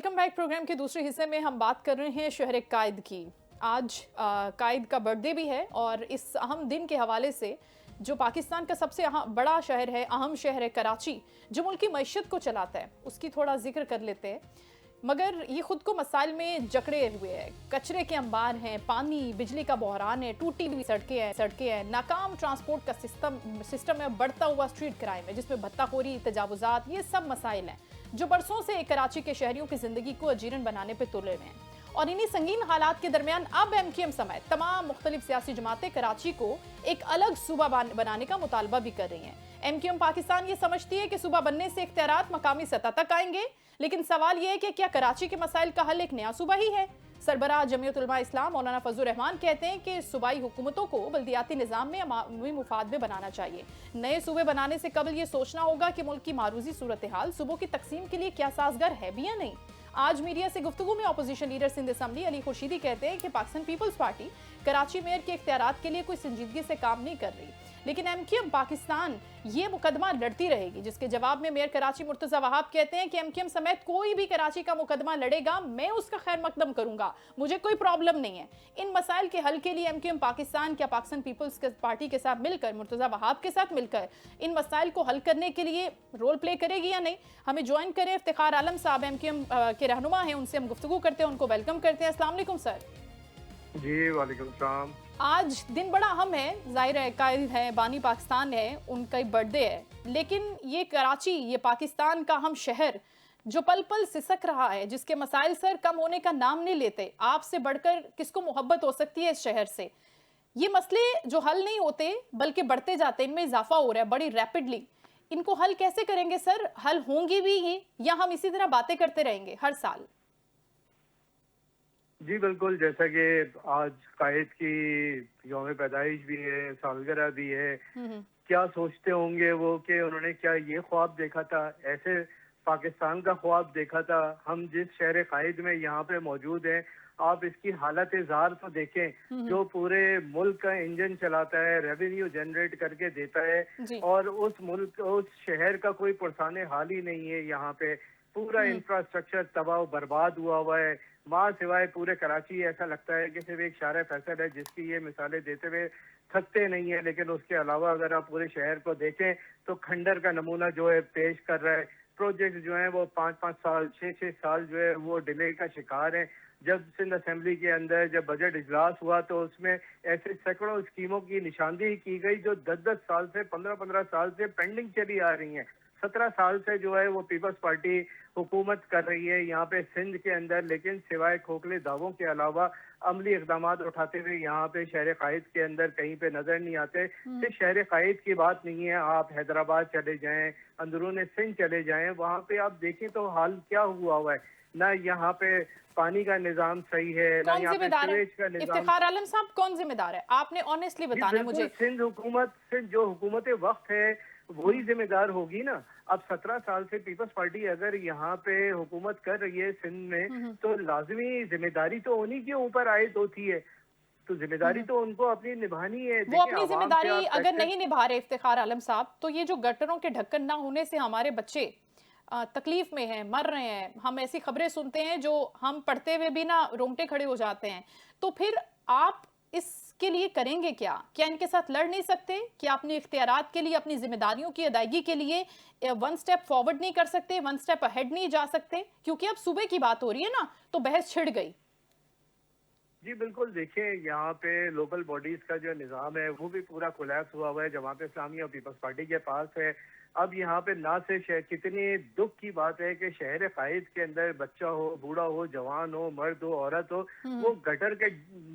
Welcome back. Programme के दूसरे हिस्से में हम बात कर रहे हैं शहर कायद की। आज कायद का बर्थडे भी है और इस अहम दिन के हवाले से जो पाकिस्तान का सबसे बड़ा शहर है, अहम शहर है कराची, जो मुल्क की मईशत को चलाता है, उसकी थोड़ा जिक्र कर लेते हैं। मगर ये खुद को मसाइल में जकड़े हुए है। कचरे के अंबार हैं, पानी, बिजली का बहरान है, टूटी हुई सड़कें हैं, नाकाम ट्रांसपोर्ट का सिस्टम है, बढ़ता हुआ स्ट्रीट क्राइम है जिसमें भत्ताखोरी, तजावुजात, ये सब मसाइल हैं जो बरसों से कराची के शहरियों की जिंदगी को अजीरन बनाने पर तुले हुए हैं। और इन्हीं संगीन हालात के दरमियान अब MQM समेत तमाम मुख्तलिफ सियासी जमातें कराची को एक अलग सूबा बनाने का मुतालबा भी कर रही हैं। MQM पाकिस्तान ये समझती है कि सूबा बनने से इख्तियारात मकामी सतह तक आएंगे, लेकिन सवाल यह है कि क्या कराची के मसाइल का हल एक नया सूबा ही है। सरबराह जमीयत उलमा इस्लाम मौलाना फजलुर रहमान कहते हैं कि सूबाई हुकूमतों को बल्दियाती निज़ाम में अवामी मुफाद में बनाना चाहिए। नए सूबे बनाने से कबल ये सोचना होगा कि मुल्क की मारूजी सूरत हाल सूबों की तकसीम के लिए क्या साजगार है भी या नहीं। आज मीडिया से गुफ्तगू में opposition leader Sindh assembly Ali Khurshidi कहते हैं कि Pakistan Peoples Party Karachi mayor के इख्तियारात के लिए कोई संजीदगी से काम नहीं कर रही, लेकिन MQM पाकिस्तान ये मुकदमा लड़ती रहेगी। जिसके जवाब में मेयर कराची मुर्तजा वहाब कहते हैं कि MQM समेत कोई भी कराची का मुकदमा लड़ेगा, मैं उसका खैर मकदम करूंगा, मुझे कोई प्रॉब्लम नहीं है। इन मसाइल के हल के लिए MQM पाकिस्तान क्या पाकिस्तान पीपल्स पार्टी के साथ मिलकर, मुर्तजा वहाब के साथ मिलकर इन मसाइल को हल करने के लिए रोल प्ले करेगी या नहीं। हमें ज्वाइन करें इफ्तिखार आलम साहब, MQM के रहनुमा हैं, उनसे हम गुफ्तगू करते हैं, उनको वेलकम करते हैं। अस्सलाम वालेकुम सर। जी वालेकुम सलाम। आज दिन बड़ा अहम है, जाहिर है कायद है, बानी पाकिस्तान है, उनका बर्थडे है, लेकिन ये कराची, ये पाकिस्तान का अहम शहर जो पल पल सिसक रहा है, जिसके मसाइल सर कम होने का नाम नहीं लेते। आपसे बढ़कर किसको मोहब्बत हो सकती है इस शहर से। ये मसले जो हल नहीं होते बल्कि बढ़ते जाते, इनमें इजाफा हो रहा है बड़ी रैपिडली। इनको हल कैसे करेंगे सर? हल होंगे भी ही या हम इसी तरह बातें करते रहेंगे हर साल? जी बिल्कुल, जैसा कि आज कायद की यौम पैदाइश भी है, सालगिरह भी है। क्या सोचते होंगे वो कि उन्होंने क्या ये ख्वाब देखा था, ऐसे पाकिस्तान का ख्वाब देखा था। हम जिस शहर कायद में यहाँ पे मौजूद हैं, आप इसकी हालत ज़ार तो देखें, जो पूरे मुल्क का इंजन चलाता है, रेवेन्यू जनरेट करके देता है, और उस मुल्क, उस शहर का कोई पुरसाने हाल ही नहीं है। यहाँ पे पूरा इंफ्रास्ट्रक्चर तबाह बर्बाद हुआ है। माँ सिवाय पूरे कराची ऐसा लगता है कि सिर्फ एक शार फैसल है जिसकी ये मिसालें देते हुए थकते नहीं है। लेकिन उसके अलावा अगर आप पूरे शहर को देखें तो खंडर का नमूना जो है पेश कर रहा है। प्रोजेक्ट जो है वो 5-5 साल, 6-6 साल जो है वो डिले का शिकार है। जब सिंध असेंबली के अंदर जब बजट इजलास हुआ तो उसमें ऐसे सैकड़ों स्कीमों की निशानदेही की गई जो 10-10 साल से, 15-15 साल से पेंडिंग चली आ रही हैं। 17 साल से जो है वो पीपल्स पार्टी हुकूमत कर रही है यहाँ पे सिंध के अंदर, लेकिन सिवाय खोखले दावों के अलावा अमली इकदाम उठाते हुए यहाँ पे शहर कायद के अंदर कहीं पे नजर नहीं आते। सिर्फ शहर कायद की बात नहीं है, आप हैदराबाद चले जाएं, अंदरून सिंध चले जाएं, वहाँ पे आप देखें तो हाल क्या हुआ है। ना यहाँ पे पानी का निजाम सही है, ना यहाँ पे सीवेज का निजाम। इफ्तिखार आलम साहब, कौन जिम्मेदार है? आपने ऑनेस्टली बताना मुझे। सिंध हुकूमत, सिंध जो हुकूमत वक्त है वही जिम्मेदार होगी ना। अब 17 साल से पीपल्स पार्टी अगर यहाँ पे हुकूमत कर रही है सिंध में, तो लाजमी जिम्मेदारी तो उन्हीं के ऊपर आयद होती है। तो जिम्मेदारी तो उनको अपनी निभानी है। वो अपनी जिम्मेदारी अगर नहीं निभा रहे इफ्तिखार आलम साहब, तो ये जो गटरों के ढक्कन ना होने से हमारे बच्चे तकलीफ में हैं, मर रहे हैं, हम ऐसी खबरें सुनते हैं जो हम पढ़ते हुए भी ना रोंगटे खड़े हो जाते हैं। तो फिर आप इसके लिए करेंगे क्या? क्या इनके साथ लड़ नहीं सकते? क्या अपने इख्तियारात के लिए, अपनी जिम्मेदारियों की अदायगी के लिए वन स्टेप फॉरवर्ड नहीं कर सकते, वन स्टेप अहेड नहीं जा सकते? क्योंकि अब सूबे की बात हो रही है ना, तो बहस छिड़ गई। जी बिल्कुल, देखिए यहाँ पे लोकल बॉडीज का जो निज़ाम है वो भी पूरा कोलैप्स हुआ है जमात इस्लामी और पीपल्स पार्टी के पास है। अब यहाँ पे ना से कितनी दुख की बात है कि शहर कायद के अंदर बच्चा हो, बूढ़ा हो, जवान हो, मर्द हो, औरत हो, वो गटर के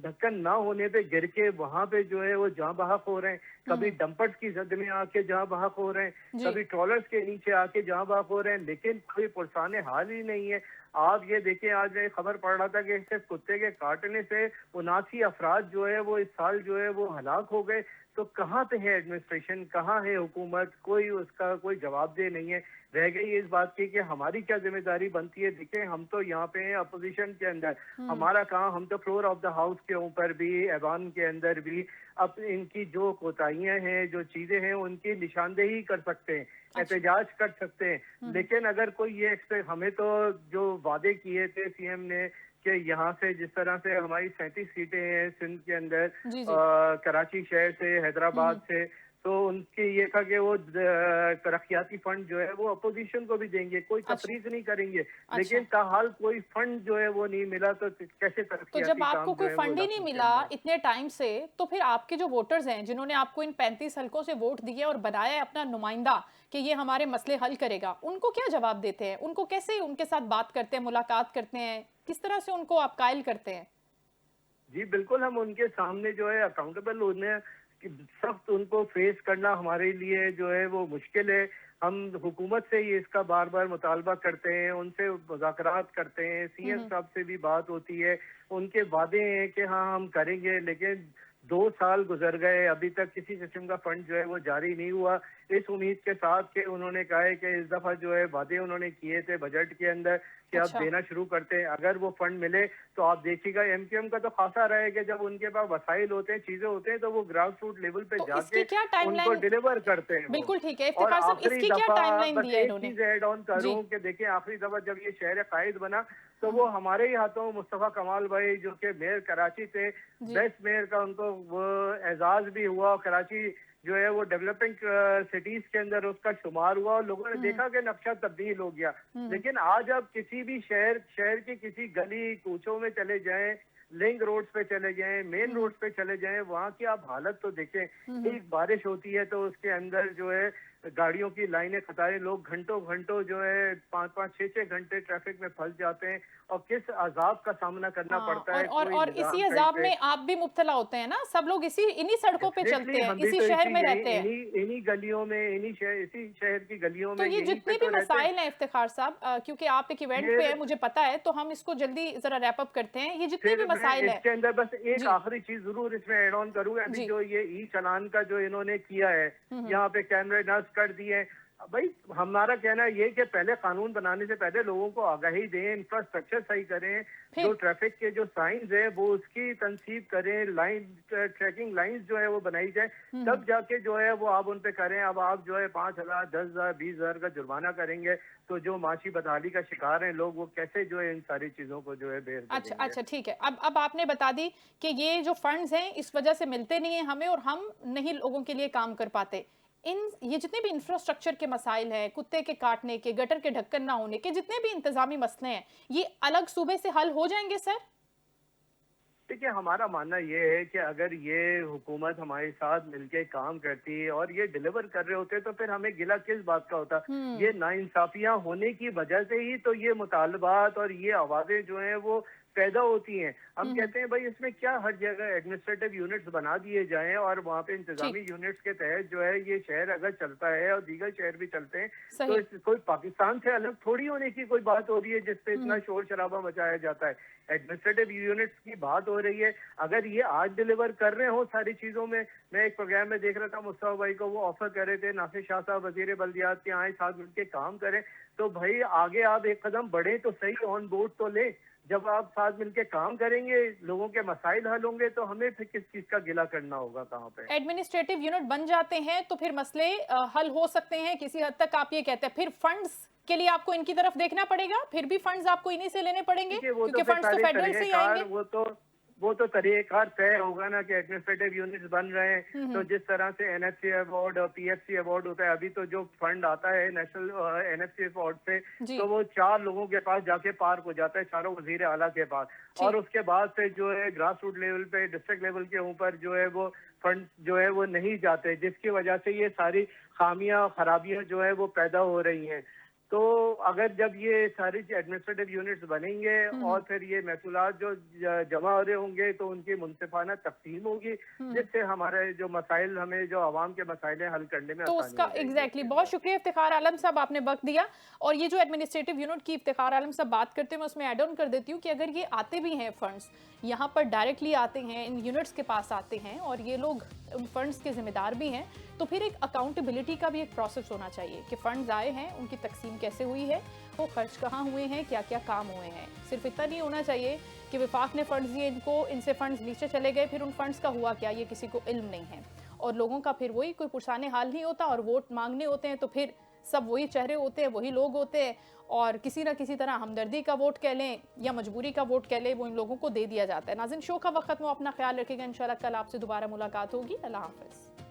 ढक्कन ना होने पे गिर के वहाँ पे जो है वो जहाँ बहक हो रहे हैं। कभी डंपर्स की जद में आके जहाँ बहक हो रहे हैं, कभी ट्रॉलर्स के नीचे आके जहाँ बहक हो रहे हैं, लेकिन कोई पुरसाने हाल ही नहीं है। आप ये देखें, आज मैं खबर पढ़ रहा था कि सिर्फ कुत्ते के काटने से 79 अफराद जो है वो इस साल जो है वो हलाक हो गए। तो कहाँ पे है एडमिनिस्ट्रेशन, कहाँ है हुकूमत, कोई उसका कोई जवाबदेह नहीं है। रह गई इस बात की कि हमारी क्या जिम्मेदारी बनती है। देखिए हम तो यहाँ पे हैं अपोजिशन के अंदर, हमारा काम, हम तो फ्लोर ऑफ द हाउस के ऊपर भी, ऐवान के अंदर भी अब इनकी जो कोताहियां हैं, जो चीजें हैं, उनकी निशानदेही कर सकते हैं, अच्छा। एहतजाज कर सकते हैं। लेकिन अगर कोई ये एक्सपेक्ट, हमें तो जो वादे किए थे सीएम ने कि यहाँ से जिस तरह से हमारी 37 सीटें हैं सिंध के अंदर, जी जी। कराची शहर से, हैदराबाद से, तो उनके ये था कि वो तरक्याती फंड जो है वो अपोजिशन को भी देंगे, कोई अच्छा। तफरीज नहीं करेंगे। अच्छा। लेकिन ताहाल कोई फंड जो है वो नहीं मिला, तो कैसे तो जब तरक्याती आपको काम जो कोई है वो फंड ही नहीं इलाकों के मिला अंदर। इतने टाइम से, तो फिर आपके जो वोटर्स हैं जिन्होंने आपको इन 35 हलकों से वोट दिए और बनाया है अपना नुमाइंदा कि ये हमारे मसले हल करेगा, उनको क्या जवाब देते हैं? उनको कैसे उनके साथ बात करते हैं, मुलाकात करते हैं, किस तरह से उनको आप कायल करते हैं? जी बिल्कुल, हम उनके सामने जो है अकाउंटेबल होने कि सख्त उनको फेस करना हमारे लिए जो है वो मुश्किल है। हम हुकूमत से ही इसका बार बार मुतालबा करते हैं, उनसे मुज़ाकरात करते हैं, सीएम साहब से भी बात होती है, उनके वादे हैं कि हाँ हम करेंगे, लेकिन 2 साल गुजर गए, अभी तक किसी किस्म का फंड जो है वो जारी नहीं हुआ। इस उम्मीद के साथ कि उन्होंने कहा है कि इस दफा जो है वादे उन्होंने किए थे बजट के अंदर कि आप अच्छा। देना शुरू करते हैं, अगर वो फंड मिले तो आप देखिएगा एमक्यूएम का तो खासा रहा है कि जब उनके पास वसाइल होते हैं, चीजें होते हैं, तो वो ग्रास रूट लेवल पे तो जाके इसकी क्या उनको टाइमलाइन? डिलीवर करते हैं वो। बिल्कुल ठीक है और इफ्तिखार साहब, आखिरी इसकी क्या दफा टाइमलाइन बस दी है एक इन्होंने? चीज ऐड ऑन जी। करूं कि देखिए आखिरी दफा जब ये शहर कायद बना तो वो हमारे ही हाथों मुस्तफा कमाल भाई जो कि मेयर कराची थे, जी। बेस्ट मेयर का उनको वो एजाज भी हुआ। कराची जो है वो डेवलपिंग सिटीज के अंदर उसका शुमार हुआ और लोगों ने देखा कि नक्शा तब्दील हो गया। लेकिन आज आप किसी भी शहर के किसी गली कूचों में चले जाएं, लिंक रोड्स पे चले जाएं, मेन रोड्स पे चले जाएं, वहाँ की आप हालत तो देखें। एक बारिश होती है तो उसके अंदर जो है गाड़ियों की लाइनें, कतारें, लोग घंटों घंटों जो है 5-5, 6-6 घंटे ट्रैफिक में फंस जाते हैं और किस अजाब का सामना करना हाँ, पड़ता है। कोई और इसी निजाम सही अजाब से, में आप भी मुब्तला होते हैं ना, सब लोग इसी इन्हीं सड़कों पे डेफिनेटली चलते हैं, हम भी इसी तो शहर इसी में यही रहते हैं। इन्हीं गलियों में, इसी शहर की गलियों तो में, ये यहीं पे जितनी भी तो रहते हैं। मसाइल हैं इफ्तिखार साहब, क्योंकि आप एक इवेंट पे ये है मुझे पता है, तो हम इसको जल्दी जरा रैप अप करते हैं। ये जितने भी फिर मैं मसाइल है। इसके अंदर बस एक जी आखिरी चीज जरूर इसमें ऐड ऑन करूंगा। अभी जी। जो ये ई चालान का जो इन्होंने किया है, यहाँ पे कैमरे नस्ब कर दिए हैं। भाई हमारा कहना ये कि पहले कानून बनाने से पहले लोगों को आगाही दें, इंफ्रास्ट्रक्चर सही करें, जो फिर ट्रैफिक के जो साइंस है वो उसकी तनसीब करें, लाइन ट्रैकिंग लाइंस जो है वो बनाई जाए, तब जाके जो है वो आप उन पे करें। अब आप जो है 5,000, 10,000, 20,000 का जुर्माना करेंगे तो जो माशी बदहाली का शिकार हैं लोग, वो कैसे जो है इन सारी चीजों को जो है बेर अच्छा करेंगे। अच्छा ठीक है। अब आपने बता दी कि ये जो फंड्स हैं इस वजह से मिलते नहीं है हमें और हम नहीं लोगों के लिए काम कर पाते। इन ये जितने भी इंफ्रास्ट्रक्चर के मसाइल हैं, कुत्ते के काटने के, गटर के ढक्कन ना होने के, जितने भी इंतजामी मसले हैं, ये अलग सूबे से हल हो जाएंगे सर? देखिए हमारा मानना ये है कि अगर ये हुकूमत हमारे साथ मिलके काम करती और ये डिलीवर कर रहे होते तो फिर हमें गिला किस बात का होता। ये नाइंसाफियां होने की वजह से ही तो ये मुतालबात और ये आवाजें जो हैं वो पैदा होती हैं। हम कहते हैं भाई इसमें क्या, हर जगह एडमिनिस्ट्रेटिव यूनिट्स बना दिए जाएं और वहाँ पे इंतजामी ठीक। यूनिट्स के तहत जो है ये शहर अगर चलता है और दीगर शहर भी चलते हैं तो सही। कोई पाकिस्तान से अलग थोड़ी होने की कोई बात हो रही है जिसपे इतना शोर शराबा मचाया जाता है। एडमिनिस्ट्रेटिव यूनिट्स की बात हो रही है। अगर ये आज डिलीवर कर रहे हो सारी चीजों में, मैं एक प्रोग्राम में देख रहा था मुस्तफा भाई को, वो ऑफर कर रहे थे नासिर शाह साहब वजीर बल्दियात के आए, साथ मिलकर काम करें, तो भाई आगे आप एक कदम बढ़े तो सही, ऑन बोर्ड तो ले। जब आप साथ मिलके काम करेंगे, लोगों के मसाइल हल होंगे, तो हमें फिर किस चीज का गिला करना होगा कहाँ पे। एडमिनिस्ट्रेटिव यूनिट बन जाते हैं तो फिर मसले हल हो सकते हैं किसी हद तक, आप ये कहते हैं। फिर फंड्स के लिए आपको इनकी तरफ देखना पड़ेगा, फिर भी फंड्स आपको इन्हीं से लेने पड़ेंगे देखिए वो क्योंकि तो फिर फंड्स तो सारे फेडरल से ही आएंगे। वो तो तरीक़ेकार तय होगा ना कि एडमिनिस्ट्रेटिव यूनिट्स बन रहे हैं तो जिस तरह से एनएफसी अवार्ड और पीएफसी अवार्ड होता है, अभी तो जो फंड आता है नेशनल एनएफसी अवार्ड से, जी तो वो 4 लोगों के पास जाके पार्क हो जाता है, चारों वजीर आला के पास, और उसके बाद से जो है ग्रास रूट लेवल पे, डिस्ट्रिक्ट लेवल के ऊपर जो है वो फंड जो है वो नहीं जाते, जिसकी वजह से ये सारी खामियां खराबियां जो है वो पैदा हो रही हैं। तो अगर जब ये सारी एडमिनिस्ट्रेटिव यूनिट्स बनेंगे और फिर ये महसूलात जो जमा हो रहे होंगे तो उनकी मुनसिफाना तकसीम होगी, जिससे हमारे जो मसाइल, हमें जो आवाम के मसाइल हल करने में तो आसानी उसका हो जाएगी। एग्जैक्टली बहुत शुक्रिया इफ्तिखार आलम साहब, आपने वक्त दिया। और ये जो एडमिनिस्ट्रेटिव यूनिट की इफ्तिखार आलम साहब बात करते हैं, मैं उसमें ऐड ऑन कर देती हूँ कि अगर ये आते भी हैं फंड्स, यहाँ पर डायरेक्टली आते हैं, इन यूनिट्स के पास आते हैं और ये लोग उन फंड्स के जिम्मेदार भी हैं, तो फिर एक अकाउंटेबिलिटी का भी एक प्रोसेस होना चाहिए कि फंड्स आए हैं, उनकी तकसीम कैसे हुई है, वो खर्च कहाँ हुए हैं, क्या क्या काम हुए हैं। सिर्फ इतना नहीं होना चाहिए कि विफाक ने फंड्स दिए इनको, इनसे फंड्स नीचे चले गए, फिर उन फंड्स का हुआ क्या, ये किसी को इल्म नहीं है। और लोगों का फिर वही कोई पुरसाने हाल नहीं होता और वोट मांगने होते हैं तो फिर सब वही चेहरे होते हैं, वही लोग होते हैं और किसी ना किसी तरह हमदर्दी का वोट कह लें या मजबूरी का वोट कह लें, वो इन लोगों को दे दिया जाता है। नाज़रीन, शो का वक्त में अपना ख्याल रखिएगा। इंशाल्लाह कल आपसे दोबारा मुलाकात होगी। अल्लाह हाफ़िज़।